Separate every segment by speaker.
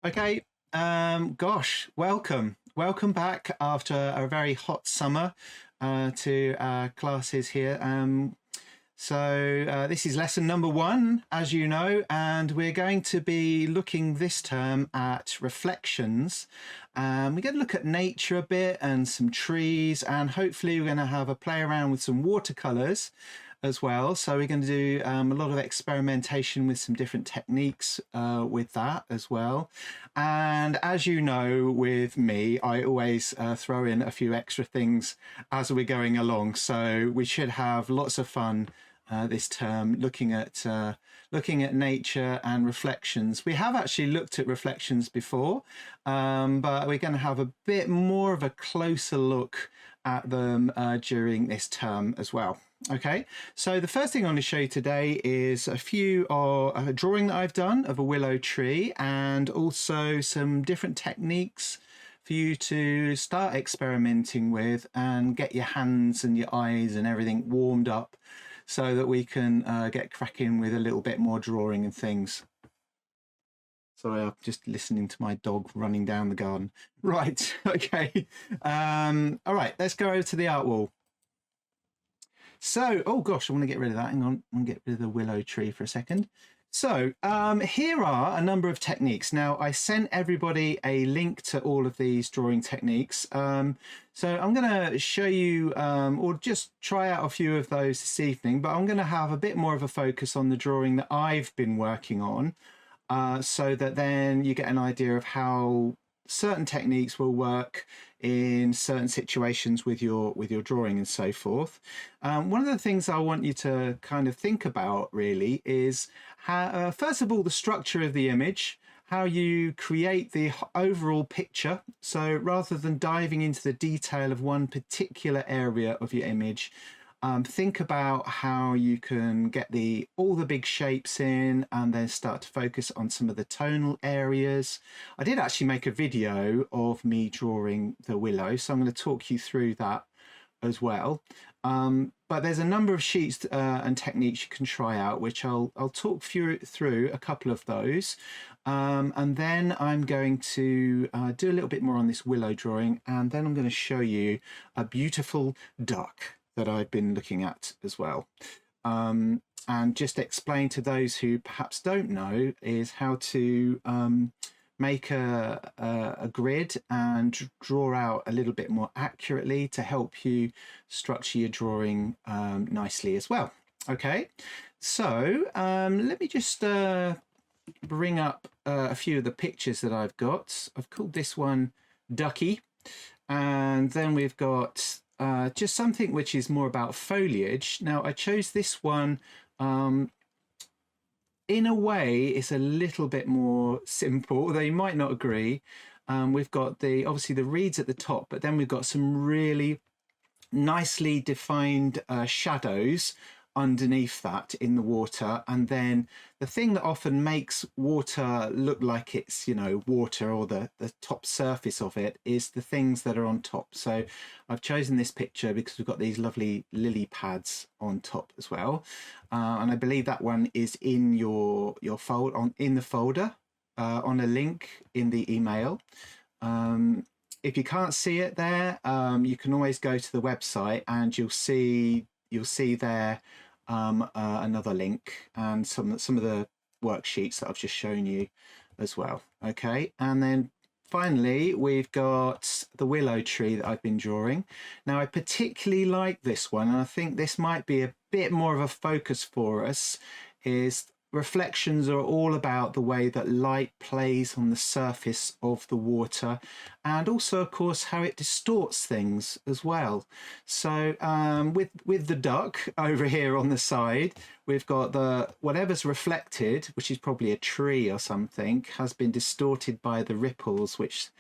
Speaker 1: Okay, gosh, welcome back after a very hot summer to our classes here. This is lesson number 1, as you know, and we're going to be looking this term at reflections. We're going to look at nature a bit and some trees, and hopefully we're going to have a play around with some watercolors as well. So we're going to do a lot of experimentation with some different techniques with that as well. And as you know, with me, I always throw in a few extra things as we're going along. So we should have lots of fun this term looking at nature and reflections. We have actually looked at reflections before, but we're going to have a bit more of a closer look at them during this term as well. Okay, so the first thing I want to show you today is a drawing that I've done of a willow tree, and also some different techniques for you to start experimenting with and get your hands and your eyes and everything warmed up so that we can get cracking with a little bit more drawing and things. Sorry, I'm just listening to my dog running down the garden. Right, okay. All right, let's go over to the art wall. So, oh gosh, I want to get rid of that. Hang on, I'm going to get rid of the willow tree for a second. So here are a number of techniques. Now, I sent everybody a link to all of these drawing techniques. So I'm going to show you, or just try out a few of those this evening, but I'm going to have a bit more of a focus on the drawing that I've been working on, so that then you get an idea of how certain techniques will work in certain situations with your drawing and so forth. One of the things I want you to kind of think about really is how, first of all, the structure of the image, how you create the overall picture. So rather than diving into the detail of one particular area of your image, think about how you can get all the big shapes in and then start to focus on some of the tonal areas. I did actually make a video of me drawing the willow, so I'm going to talk you through that as well. But there's a number of sheets and techniques you can try out, which I'll talk through a couple of those. And then I'm going to do a little bit more on this willow drawing, and then I'm going to show you a beautiful duck that I've been looking at as well. And just explain to those who perhaps don't know is how to make a grid and draw out a little bit more accurately to help you structure your drawing nicely as well. Okay, so let me just bring up a few of the pictures that I've got. I've called this one Ducky, and then we've got just something which is more about foliage. Now I chose this one, in a way it's a little bit more simple, although you might not agree. We've got obviously the reeds at the top, but then we've got some really nicely defined shadows underneath that in the water, and then the thing that often makes water look like it's, you know, water, or the top surface of it, is the things that are on top. So I've chosen this picture because we've got these lovely lily pads on top as well, and I believe that one is in your in the folder on a link in the email. If you can't see it there, you can always go to the website and you'll see there another link and some of the worksheets that I've just shown you as well. Okay, and then finally we've got the willow tree that I've been drawing. Now I particularly like this one, and I think this might be a bit more of a focus for us. Is reflections are all about the way that light plays on the surface of the water, and also of course how it distorts things as well. So with the duck over here on the side, we've got whatever's reflected, which is probably a tree or something, has been distorted by the ripples which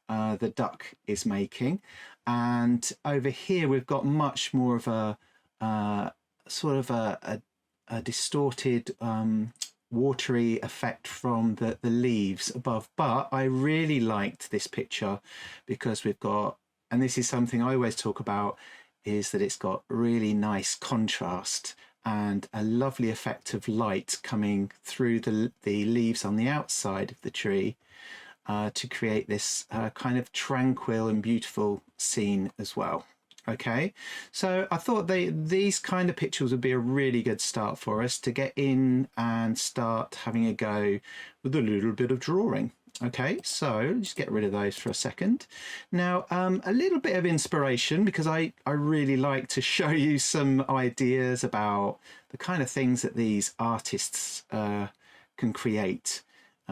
Speaker 1: the duck is making. And over here we've got much more of a sort of a distorted watery effect from the leaves above. But I really liked this picture because we've got, and this is something I always talk about, is that it's got really nice contrast and a lovely effect of light coming through the leaves on the outside of the tree, to create this kind of tranquil and beautiful scene as well. Okay, so I thought these kind of pictures would be a really good start for us to get in and start having a go with a little bit of drawing. Okay, so just get rid of those for a second. Now, a little bit of inspiration, because I really like to show you some ideas about the kind of things that these artists can create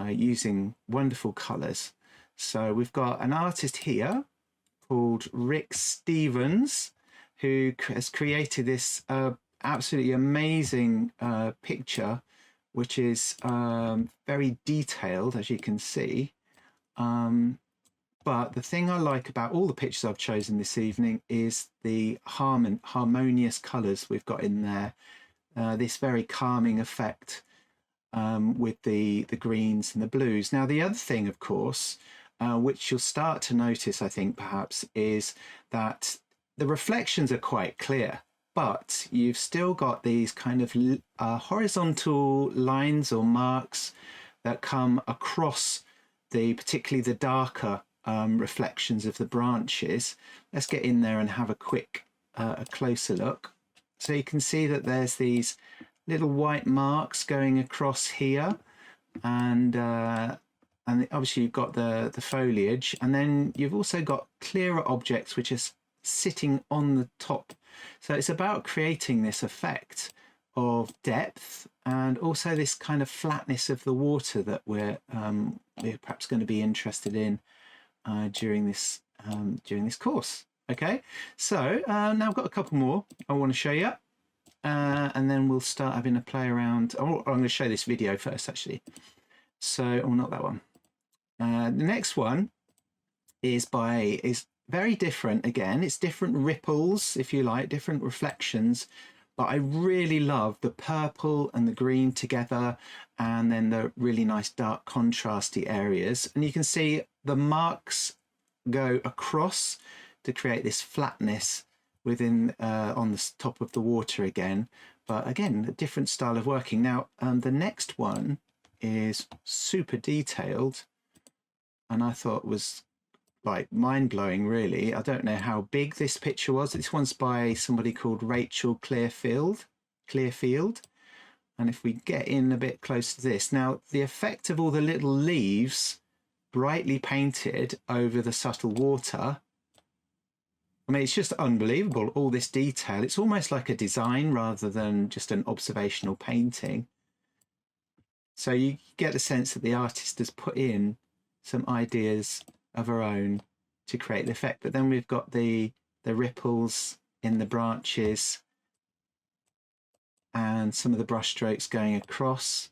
Speaker 1: using wonderful colours. So we've got an artist here called Rick Stevens, who has created this absolutely amazing picture, which is very detailed, as you can see. But the thing I like about all the pictures I've chosen this evening is the harmonious colours we've got in there. This very calming effect with the greens and the blues. Now, the other thing, of course, which you'll start to notice, I think, perhaps, is that the reflections are quite clear, but you've still got these kind of horizontal lines or marks that come across particularly the darker reflections of the branches. Let's get in there and have a quick, a closer look. So you can see that there's these little white marks going across here, and obviously you've got the foliage, and then you've also got clearer objects which are sitting on the top. So it's about creating this effect of depth and also this kind of flatness of the water that we're perhaps going to be interested in during this course. Okay, so now I've got a couple more I want to show you, and then we'll start having a play around. Oh, I'm going to show this video first, actually. So, oh, not that one. The next one is very different. Again, it's different ripples, if you like, different reflections, but I really love the purple and the green together, and then the really nice dark contrasty areas. And you can see the marks go across to create this flatness within on the top of the water again, but again, a different style of working. Now, the next one is super detailed, and I thought was like mind-blowing, really. I don't know how big this picture was. This one's by somebody called Rachel Clearfield. And if we get in a bit close to this, now the effect of all the little leaves brightly painted over the subtle water, I mean, it's just unbelievable, all this detail. It's almost like a design rather than just an observational painting. So you get the sense that the artist has put in some ideas of her own to create the effect. But then we've got the ripples in the branches and some of the brush strokes going across,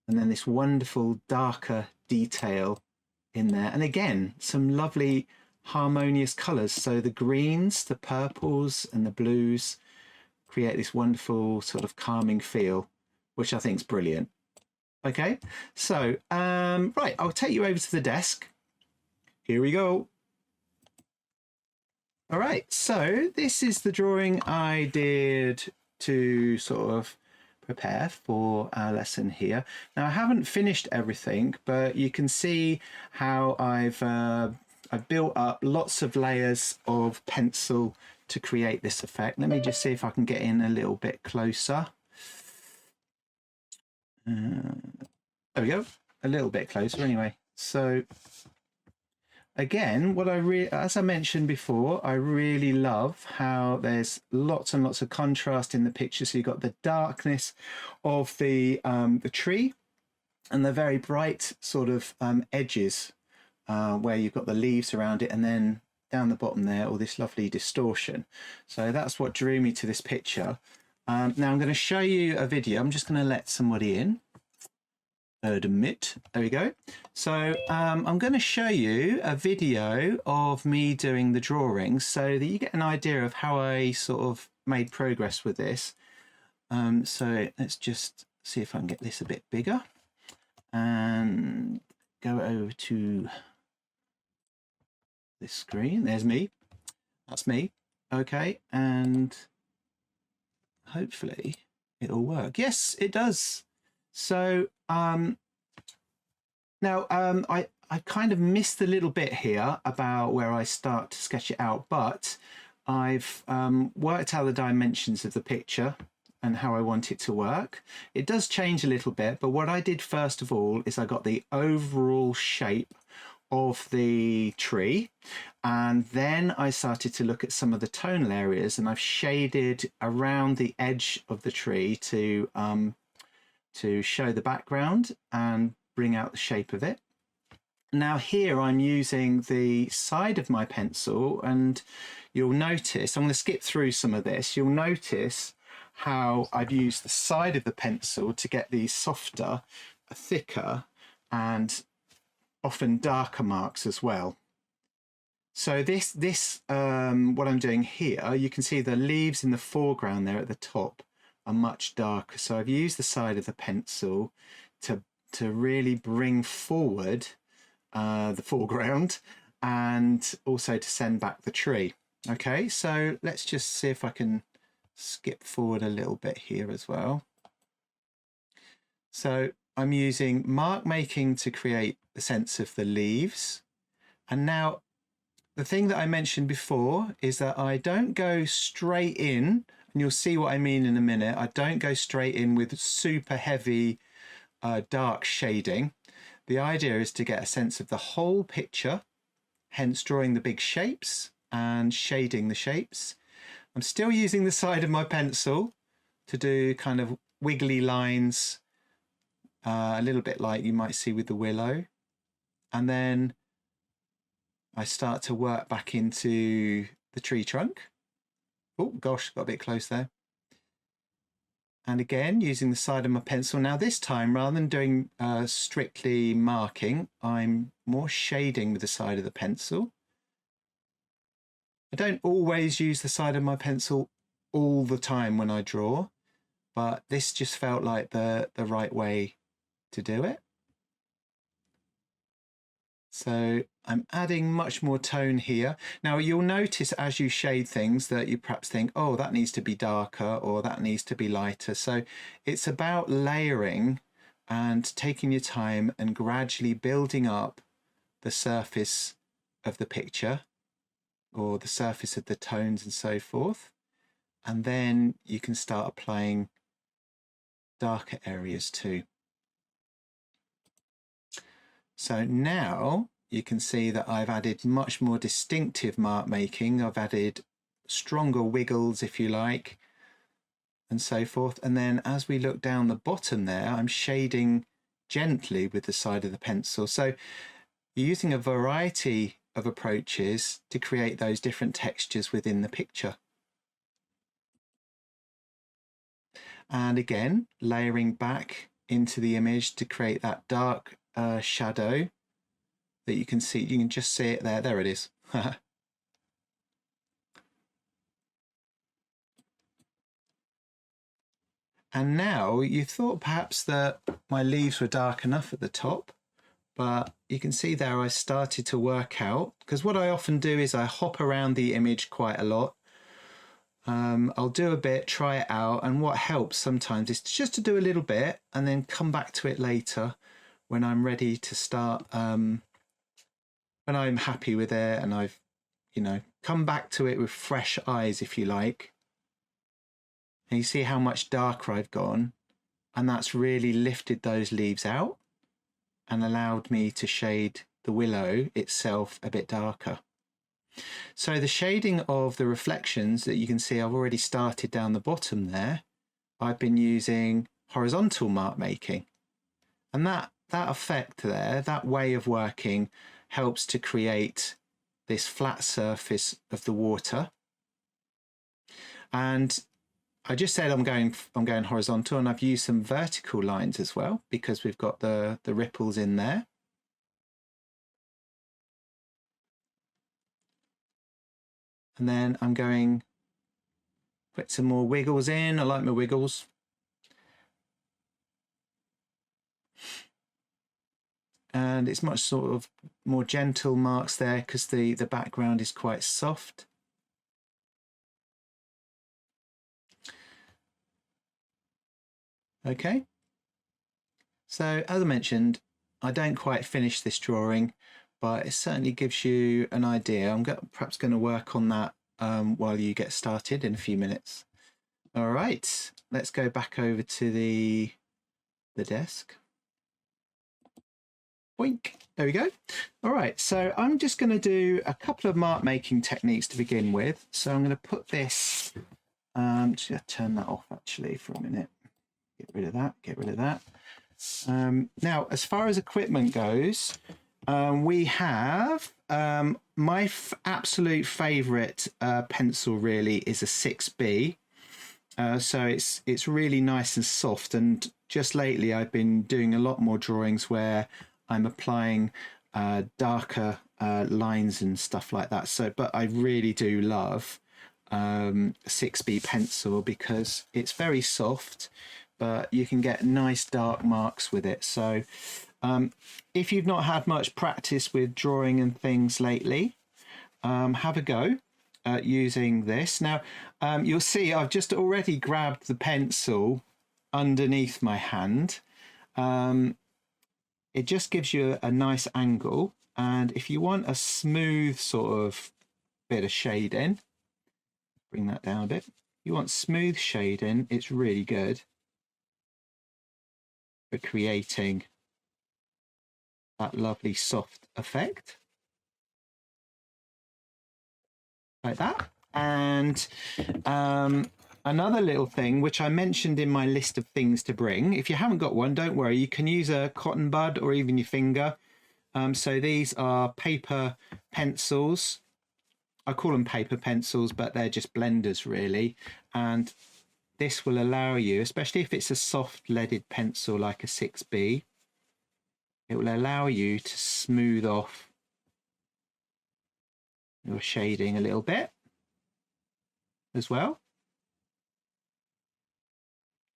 Speaker 1: and then this wonderful darker detail in there. And again, some lovely harmonious colours. So the greens, the purples and the blues create this wonderful sort of calming feel, which I think is brilliant. Okay, so right, I'll take you over to the desk. Here we go. All right, so this is the drawing I did to sort of prepare for our lesson here. Now, I haven't finished everything, but you can see how I've built up lots of layers of pencil to create this effect. Let me just see if I can get in a little bit closer. There we go, a little bit closer anyway. So again, as I mentioned before, I really love how there's lots and lots of contrast in the picture. So you've got the darkness of the tree and the very bright sort of edges where you've got the leaves around it, and then down the bottom there, all this lovely distortion. So that's what drew me to this picture. Now I'm going to show you a video. I'm just going to let somebody in. Admit. There we go. So I'm going to show you a video of me doing the drawings so that you get an idea of how I sort of made progress with this. So let's just see if I can get this a bit bigger and go over to this screen. There's me. That's me. Okay, and hopefully it'll work. Yes, it does. So now I I kind of missed a little bit here about where I start to sketch it out, but I've worked out the dimensions of the picture and how I want it to work. It does change a little bit, but what I did first of all is I got the overall shape of the tree, and then I started to look at some of the tonal areas, and I've shaded around the edge of the tree to show the background and bring out the shape of it. Now here I'm using the side of my pencil, and you'll notice, I'm going to skip through some of this, you'll notice how I've used the side of the pencil to get these softer, thicker and often darker marks as well. So this what I'm doing here, you can see the leaves in the foreground there at the top are much darker. So I've used the side of the pencil to really bring forward the foreground and also to send back the tree. Okay, so let's just see if I can skip forward a little bit here as well. So I'm using mark making to create the sense of the leaves. And now the thing that I mentioned before is that I don't go straight in, and you'll see what I mean in a minute. I don't go straight in with super heavy dark shading. The idea is to get a sense of the whole picture, hence drawing the big shapes and shading the shapes. I'm still using the side of my pencil to do kind of wiggly lines, a little bit like you might see with the willow. And then I start to work back into the tree trunk. Oh gosh, got a bit close there. And again, using the side of my pencil. Now this time, rather than doing strictly marking, I'm more shading with the side of the pencil. I don't always use the side of my pencil all the time when I draw, but this just felt like the right way to do it. So I'm adding much more tone here. Now you'll notice as you shade things that you perhaps think, oh, that needs to be darker or that needs to be lighter. So it's about layering and taking your time and gradually building up the surface of the picture or the surface of the tones and so forth. And then you can start applying darker areas too. So now you can see that I've added much more distinctive mark making. I've added stronger wiggles, if you like, and so forth. And then as we look down the bottom there, I'm shading gently with the side of the pencil. So you're using a variety of approaches to create those different textures within the picture. And again, layering back into the image to create that dark shadow that you can see. You can just see it there. There it is. And now you thought perhaps that my leaves were dark enough at the top, but you can see there I started to work out, because what I often do is I hop around the image quite a lot. I'll do a bit, try it out, and what helps sometimes is just to do a little bit and then come back to it later when I'm ready to start, when I'm happy with it and I've, come back to it with fresh eyes, if you like. And you see how much darker I've gone, and that's really lifted those leaves out and allowed me to shade the willow itself a bit darker. So the shading of the reflections that you can see I've already started down the bottom there, I've been using horizontal mark making. And that effect there, that way of working, helps to create this flat surface of the water. And I just said I'm going horizontal, and I've used some vertical lines as well because we've got the ripples in there. And then I'm going put some more wiggles in. I like my wiggles. And it's much sort of more gentle marks there because the background is quite soft. Okay. So as I mentioned, I don't quite finish this drawing, but it certainly gives you an idea. I'm perhaps going to work on that while you get started in a few minutes. All right, let's go back over to the desk. Boink. There we go. All right, so I'm just going to do a couple of mark making techniques to begin with. So I'm going to put this, just turn that off actually for a minute. Get rid of that, get rid of that. Now, as far as equipment goes, we have my absolute favorite pencil really is a 6B. So it's really nice and soft, and just lately I've been doing a lot more drawings where I'm applying darker lines and stuff like that. So, but I really do love 6B pencil because it's very soft, but you can get nice dark marks with it. So if you've not had much practice with drawing and things lately, have a go at using this. Now, you'll see I've just already grabbed the pencil underneath my hand. It just gives you a nice angle, and if you want a smooth sort of bit of shading, bring that down a bit. You want smooth shading, it's really good for creating that lovely soft effect like that. And another little thing which I mentioned in my list of things to bring, if you haven't got one, don't worry, you can use a cotton bud or even your finger. So these are paper pencils. I call them paper pencils, but they're just blenders really. And this will allow you, especially if it's a soft leaded pencil like a 6B, it will allow you to smooth off your shading a little bit as well,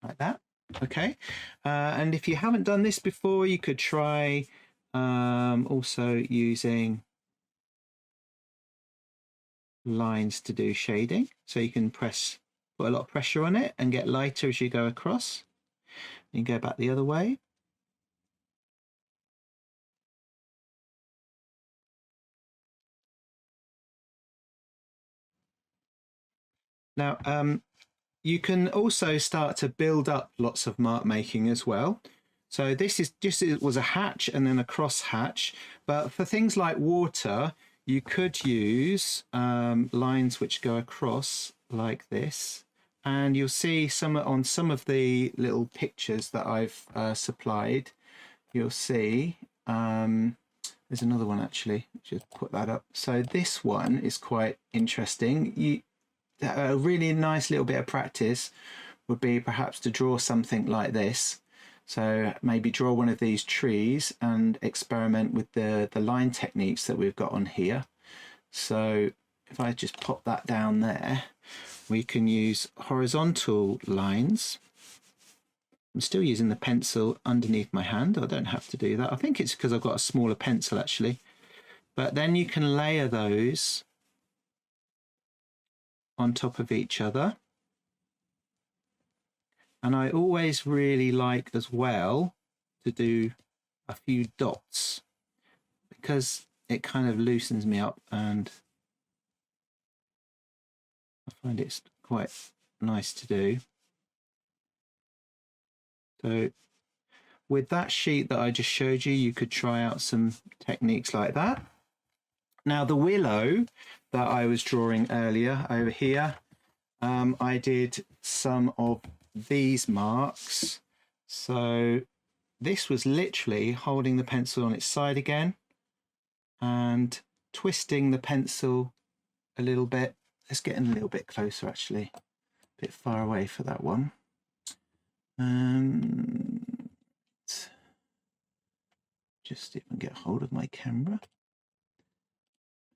Speaker 1: like that. Okay, and if you haven't done this before, you could try also using lines to do shading. So you can put a lot of pressure on it and get lighter as you go across. You can go back the other way. Now, you can also start to build up lots of mark making as well. So this is just, it was a hatch and then a cross hatch, but for things like water, you could use lines which go across like this. And you'll see on some of the little pictures that I've supplied, you'll see, there's another one actually, just put that up. So this one is quite interesting. A really nice little bit of practice would be perhaps to draw something like this. So maybe draw one of these trees and experiment with the line techniques that we've got on here. So if I just pop that down there, we can use horizontal lines. I'm still using the pencil underneath my hand. I don't have to do that. I think it's because I've got a smaller pencil actually. But then you can layer those on top of each other. And I always really like as well to do a few dots because it kind of loosens me up and I find it's quite nice to do. So with that sheet that I just showed you, you could try out some techniques like that. Now the willow that I was drawing earlier over here, I did some of these marks. So this was literally holding the pencil on its side again and twisting the pencil a little bit. Let's get in a little bit closer actually, a bit far away for that one. Just see if I can get hold of my camera.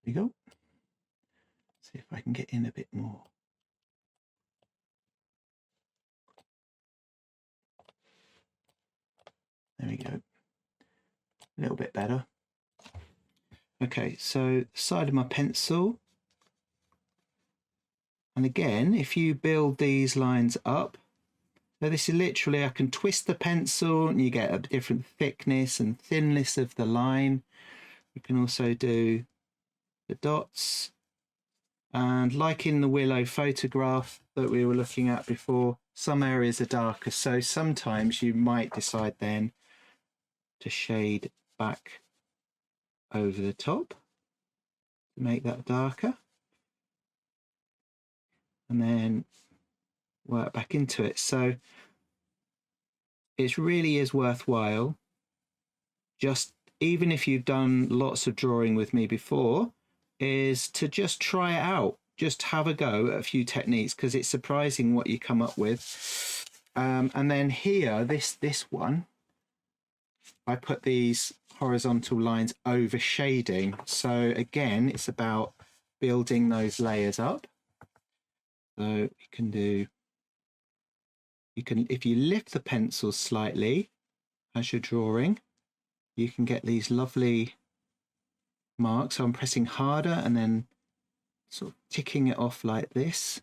Speaker 1: There we go. See if I can get in a bit more. There we go. A little bit better. Okay, so side of my pencil. And again, if you build these lines up, So this is literally, I can twist the pencil and you get a different thickness and thinness of the line. You can also do the dots. And like in the willow photograph that we were looking at before, some areas are darker. So sometimes you might decide then to shade back over the top to make that darker. And then work back into it. So it really is worthwhile, just even if you've done lots of drawing with me before, is to just try it out. Just have a go at a few techniques, because it's surprising what you come up with. And then here, this one, I put these horizontal lines over shading. So again, it's about building those layers up. So you can do, if you lift the pencil slightly as you're drawing, you can get these lovely marks. So I'm pressing harder and then sort of ticking it off like this,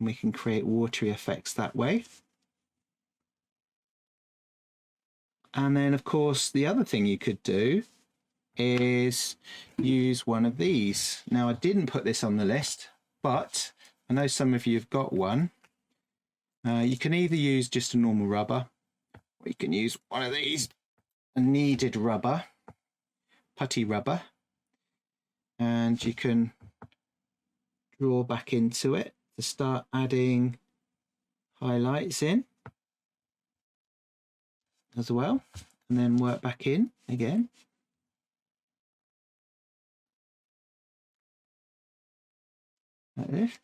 Speaker 1: and we can create watery effects that way. And then of course the other thing you could do is use one of these. Now I didn't put this on the list, but I know some of you have got one. You can either use just a normal rubber, or you can use one of these, a kneaded rubber, putty rubber, and you can draw back into it to start adding highlights in as well, and then work back in again. Like this.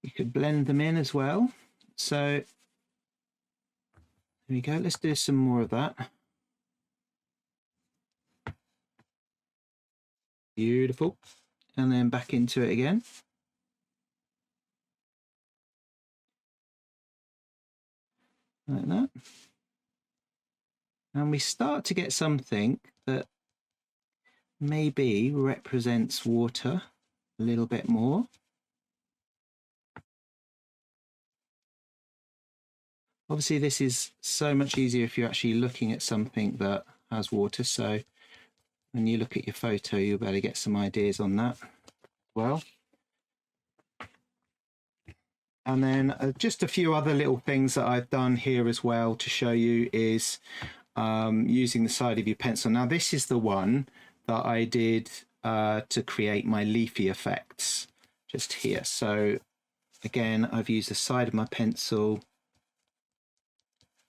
Speaker 1: You could blend them in as well. So there we go. Let's do some more of that. Beautiful. And then back into it again. Like that. And we start to get something that maybe represents water a little bit more. Obviously, this is so much easier if you're actually looking at something that has water. So when you look at your photo, you'll be able to get some ideas on that as well. And then just a few other little things that I've done here as well to show you is using the side of your pencil. Now, this is the one that I did to create my leafy effects just here. So again, I've used the side of my pencil.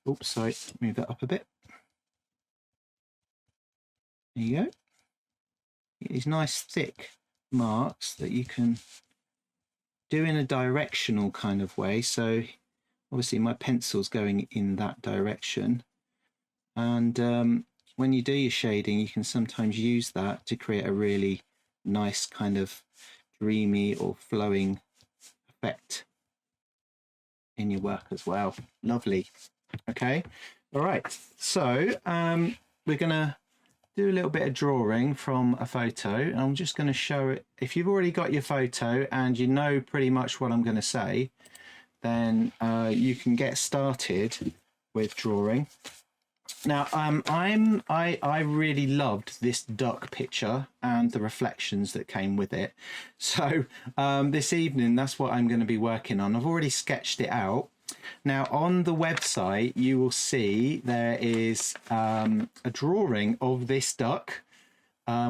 Speaker 1: Oops, sorry, move that up a bit. There you go. These nice thick marks that you can do in a directional kind of way. So obviously my pencil's going in that direction. And when you do your shading, you can sometimes use that to create a really nice kind of dreamy or flowing effect in your work as well. Lovely. Okay. All right. So we're going to do a little bit of drawing from a photo. And I'm just going to show it. If you've already got your photo and you know pretty much what I'm going to say, then you can get started with drawing. Now, I really loved this duck picture and the reflections that came with it. So this evening, that's what I'm going to be working on. I've already sketched it out. Now, on the website, you will see there is a drawing of this duck,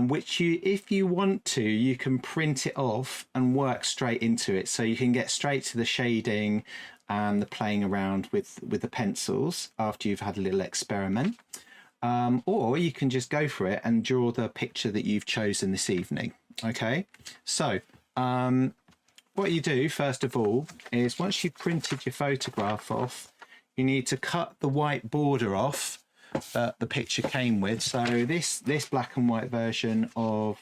Speaker 1: which you, if you want to, you can print it off and work straight into it. So you can get straight to the shading and the playing around with the pencils after you've had a little experiment. Or you can just go for it and draw the picture that you've chosen this evening. Okay, so what you do first of all is once you've printed your photograph off, you need to cut the white border off that the picture came with. So this black and white version of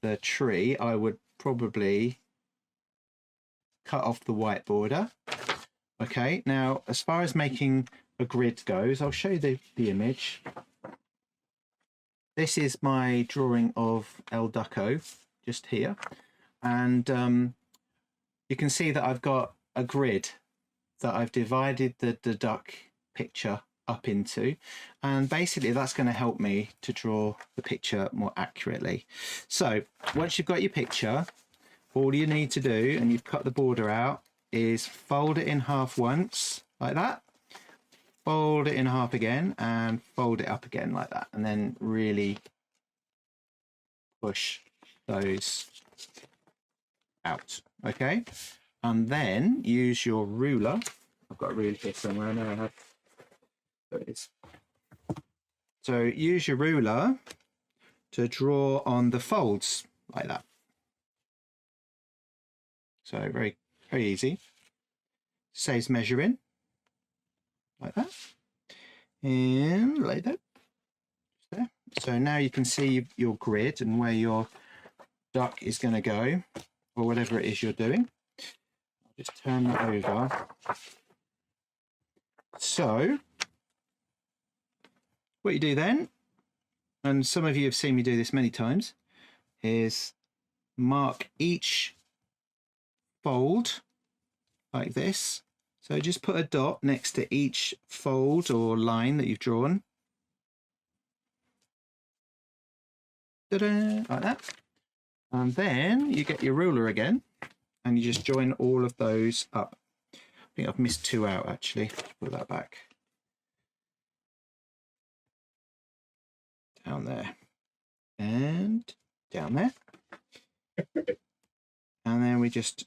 Speaker 1: the tree, I would probably cut off the white border. Okay, now as far as making a grid goes, I'll show you the image. This is my drawing of El Ducko just here, and you can see that I've got a grid that I've divided the duck picture up into, and basically that's going to help me to draw the picture more accurately. So once you've got your picture, all you need to do, and you've cut the border out, is fold it in half once like that, fold it in half again, and fold it up again like that, and then really push those out. Okay, and then use your ruler. I've got a ruler here somewhere. I know I have. There it is. So use your ruler to draw on the folds like that. So very, very easy. Saves measuring like that, and like that. There. So now you can see your grid and where your duck is going to go, or whatever it is you're doing. I'll just turn that over. So what you do then, and some of you have seen me do this many times, is mark each fold like this. So just put a dot next to each fold or line that you've drawn. Ta-da, like that. And then you get your ruler again and you just join all of those up. I think I've missed two out actually. Put that back. Down there and down there. And then we just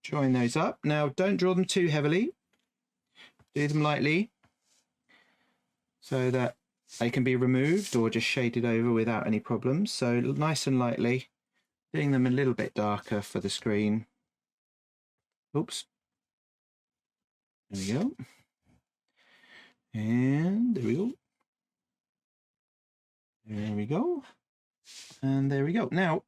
Speaker 1: join those up. Now don't draw them too heavily. Do them lightly so that they can be removed or just shaded over without any problems. So nice and lightly, doing them a little bit darker for the screen. Oops. There we go. And there we go. There we go. And there we go. Now,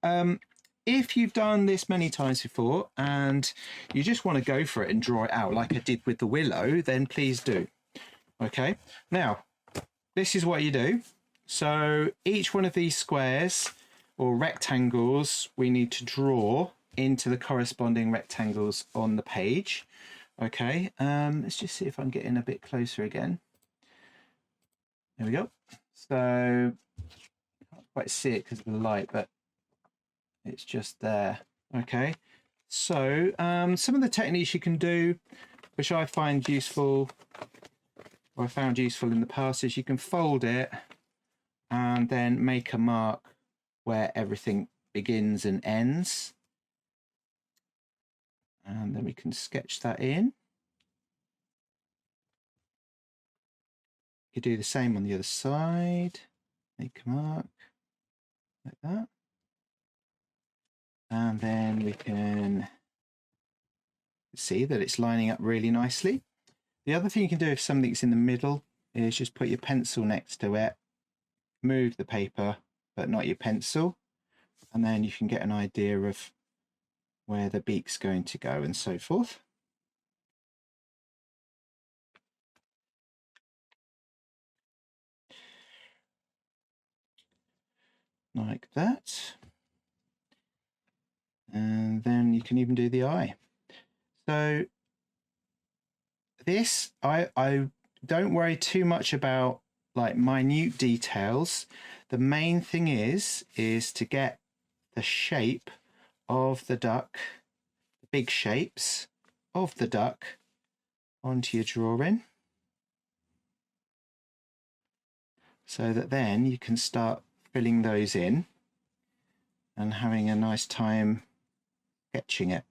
Speaker 1: if you've done this many times before and you just want to go for it and draw it out like I did with the willow, then please do. Okay. Now, this is what you do. So each one of these squares or rectangles we need to draw into the corresponding rectangles on the page. Okay, let's just see if I can get in a bit closer again. There we go. So I can't quite see it because of the light, but it's just there. Okay, so some of the techniques you can do, which I find useful, or I found useful in the past, is you can fold it and then make a mark where everything begins and ends. And then we can sketch that in. You do the same on the other side. Make a mark like that. And then we can see that it's lining up really nicely. The other thing you can do if something's in the middle is just put your pencil next to it, move the paper, but not your pencil. And then you can get an idea of where the beak's going to go and so forth. Like that. And then you can even do the eye. So this, I don't worry too much about like minute details. The main thing is to get the shape of the duck, the big shapes of the duck onto your drawing, so that then you can start filling those in and having a nice time sketching it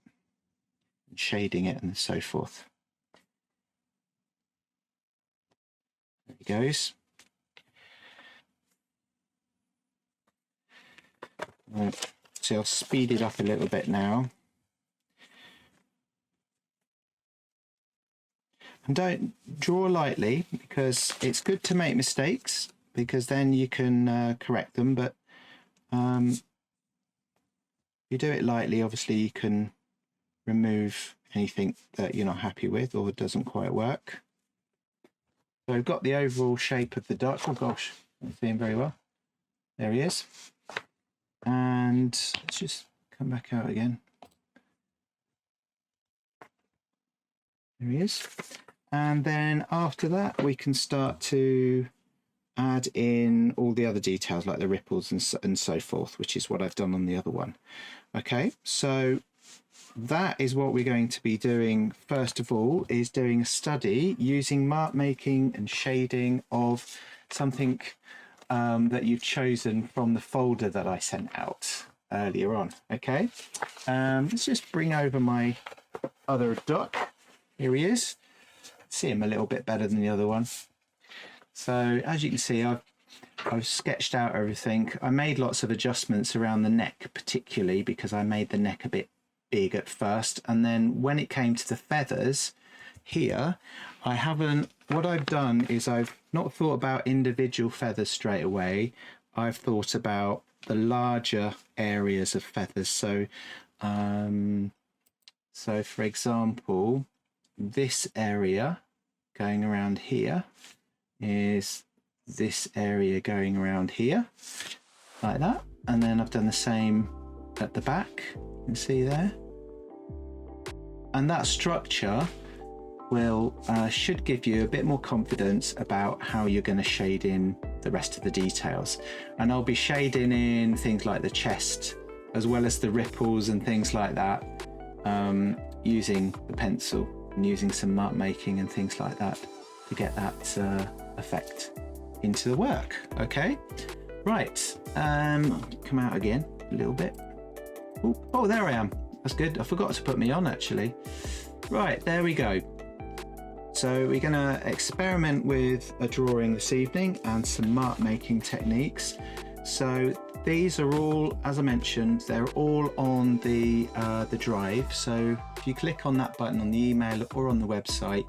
Speaker 1: and shading it and so forth. There he goes. Right. So I'll speed it up a little bit now. And don't draw lightly, because it's good to make mistakes, because then you can correct them. But if you do it lightly, obviously you can remove anything that you're not happy with or doesn't quite work. So I've got the overall shape of the duck. Oh gosh, not seeing very well. There he is. And let's just come back out again. There he is. And then after that, we can start to add in all the other details like the ripples and so forth, which is what I've done on the other one. Okay, so that is what we're going to be doing. First of all, is doing a study using mark making and shading of something that you've chosen from the folder that I sent out earlier on. Okay, let's just bring over my other duck. Here he is. See him a little bit better than the other one. So as you can see, I've sketched out everything. I made lots of adjustments around the neck, particularly because I made the neck a bit big at first, and then when it came to the feathers here, what I've done is I've not thought about individual feathers straight away. I've thought about the larger areas of feathers. So for example, this area going around here is this area going around here, like that. And then I've done the same at the back, you can see there. And that structure should give you a bit more confidence about how you're going to shade in the rest of the details. And I'll be shading in things like the chest, as well as the ripples and things like that, using the pencil and using some mark making and things like that to get that effect into the work. Okay, right, come out again a little bit. Oh, there I am. That's good. I forgot to put me on actually. Right, there we go. So we're going to experiment with a drawing this evening and some mark making techniques. So these are all, as I mentioned, they're all on the drive. So if you click on that button on the email or on the website,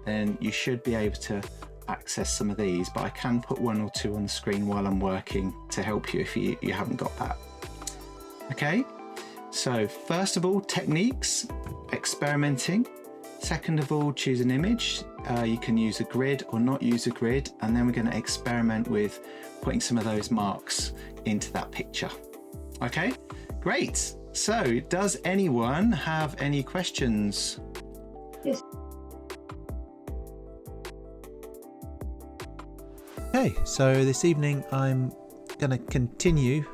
Speaker 1: then you should be able to access some of these, but I can put one or two on the screen while I'm working to help you if you haven't got that. Okay, so first of all, techniques, experimenting. Second of all, choose an image. You can use a grid or not use a grid, and then we're going to experiment with putting some of those marks into that picture. Okay, great. So does anyone have any questions?
Speaker 2: Yes.
Speaker 3: Okay, so this evening I'm going to continue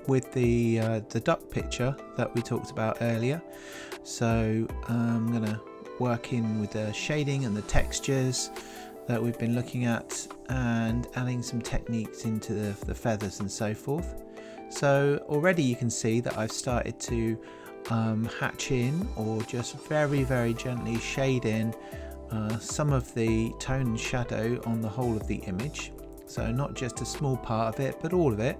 Speaker 3: with the duck picture that we talked about earlier. So I'm going to work in with the shading and the textures that we've been looking at, and adding some techniques into the feathers and so forth. So already you can see that I've started to hatch in, or just very, very gently shade in some of the tone and shadow on the whole of the image. So not just a small part of it, but all of it,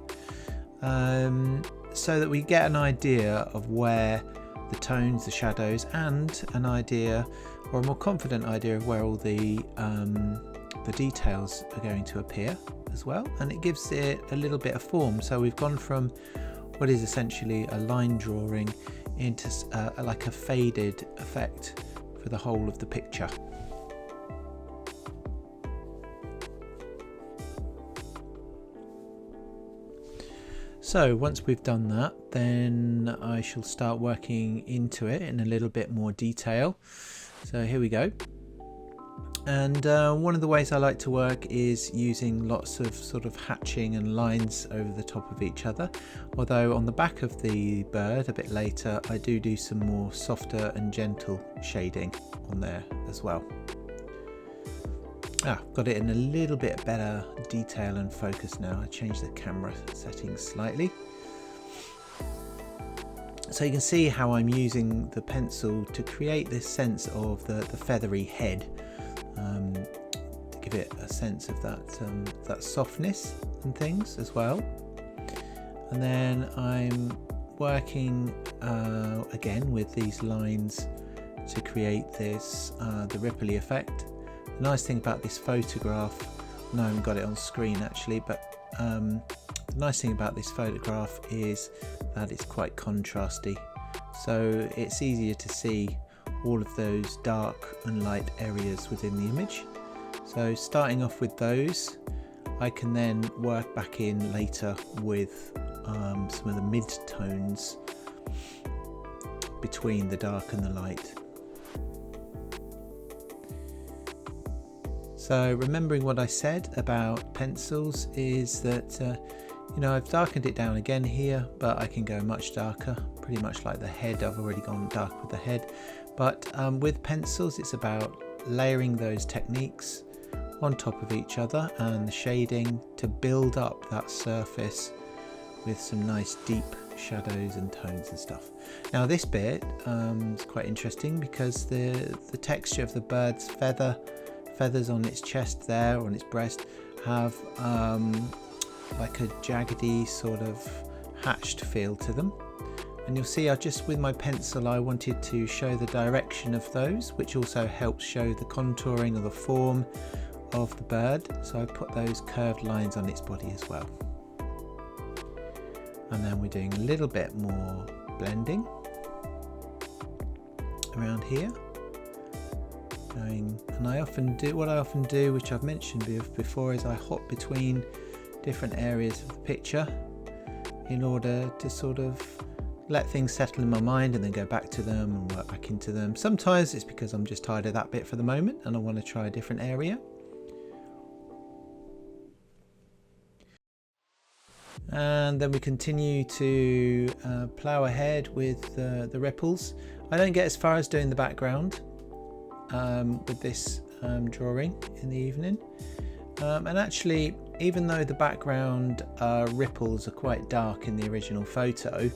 Speaker 3: so that we get an idea of where the tones, the shadows, and an idea, or a more confident idea, of where all the details are going to appear as well. And it gives it a little bit of form. So we've gone from what is essentially a line drawing into like a faded effect for the whole of the picture. So once we've done that, then I shall start working into it in a little bit more detail. So here we go. And one of the ways I like to work is using lots of sort of hatching and lines over the top of each other. Although on the back of the bird a bit later, I do some more softer and gentle shading on there as well. Got it in a little bit better detail and focus now. I changed the camera settings slightly. So you can see how I'm using the pencil to create this sense of the feathery head, to give it a sense of that softness and things as well. And then I'm working again with these lines to create this the ripply effect. The nice thing about this photograph, I haven't got it on screen actually, but the nice thing about this photograph is that it's quite contrasty, so it's easier to see all of those dark and light areas within the image. So starting off with those, I can then work back in later with some of the mid-tones between the dark and the light. So remembering what I said about pencils is that you know, I've darkened it down again here, but I can go much darker, pretty much like the head. I've already gone dark with the head, but with pencils it's about layering those techniques on top of each other and the shading to build up that surface with some nice deep shadows and tones and stuff. Now this bit is quite interesting because the texture of the bird's feathers on its chest there, on its breast, have like a jaggedy sort of hatched feel to them. And you'll see I just, with my pencil, I wanted to show the direction of those, which also helps show the contouring of the form of the bird. So I put those curved lines on its body as well. And then we're doing a little bit more blending around here. And I often do, what I often do, which I've mentioned before, is I hop between different areas of the picture in order to sort of let things settle in my mind and then go back to them and work back into them. Sometimes it's because I'm just tired of that bit for the moment and I want to try a different area. And then we continue to plough ahead with the ripples. I don't get as far as doing the background with this drawing in the evening. And actually, even though the background ripples are quite dark in the original photo,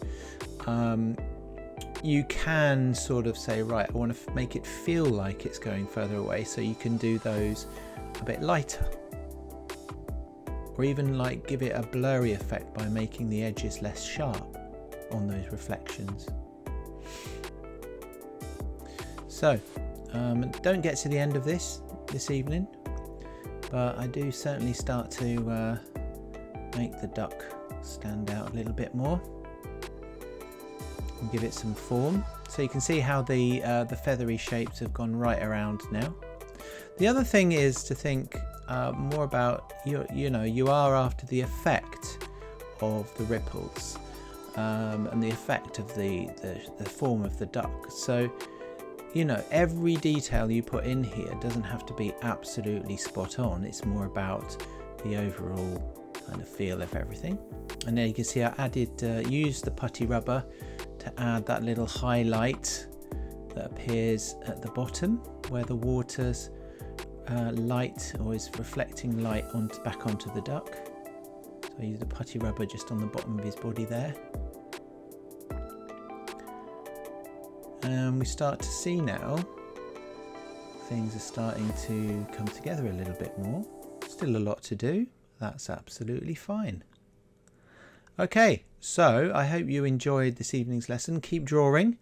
Speaker 3: you can sort of say, right, I want to make it feel like it's going further away, so you can do those a bit lighter. Or even like give it a blurry effect by making the edges less sharp on those reflections. So don't get to the end of this evening, but I do certainly start to make the duck stand out a little bit more and give it some form. So you can see how the feathery shapes have gone right around now. The other thing is to think more about, you know, you are after the effect of the ripples and the effect of the form of the duck. So, you know, every detail you put in here doesn't have to be absolutely spot on. It's more about the overall kind of feel of everything. And there you can see I added, used the putty rubber to add that little highlight that appears at the bottom where the water's light, or is reflecting light back onto the duck. So I use the putty rubber just on the bottom of his body there. And we start to see now things are starting to come together a little bit more. Still a lot to do. That's absolutely fine. Okay, so I hope you enjoyed this evening's lesson. Keep drawing.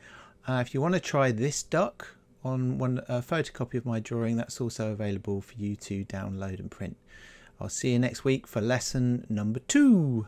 Speaker 3: If you want to try this duck on a photocopy of my drawing, that's also available for you to download and print. I'll see you next week for lesson number 2.